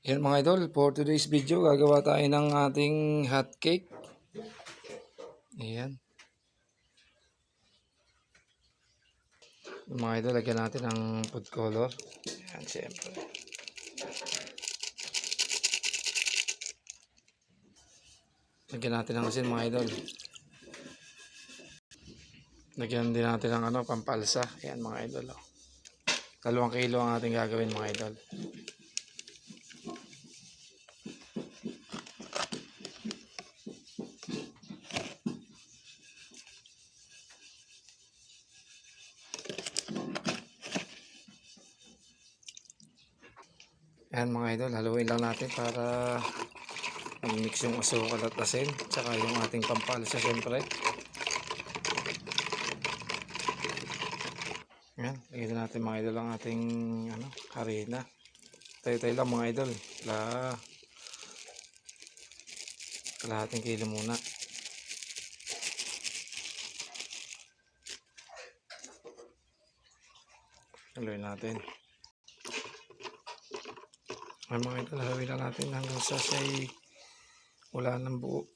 Yan mga idol, for today's video, gagawa tayo ng ating hot cake. Ayan. Mga idol, lagyan natin ng food color. Ayan, siyempre. Lagyan natin ng asin mga idol. Lagyan din natin ng pampalsa. Ayan mga idol. 2 kilo ang ating gagawin mga idol. Ayan mga idol, haluin lang natin para mag-mix yung asukal at asin. Tsaka yung ating pampalsa siyempre. Ayan, lagyan natin mga idol ang ating harina. Tayo-tayo lang mga idol. Kalahating kilo muna. Haluin natin. Ay mga idol, haluin lang natin hanggang sa siya'y wala ng buo.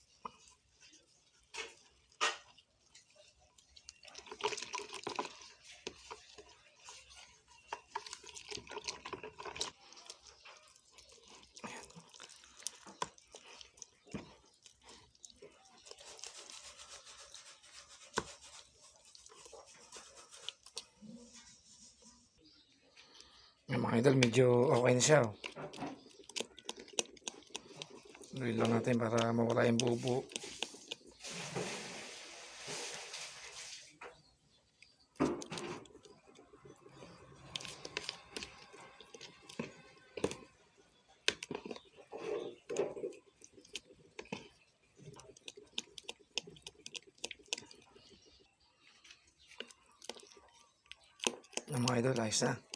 Mga idol, medyo okay na siya. Haluin lang natin para mawala yung buo-buo. Mga idol, ayos na.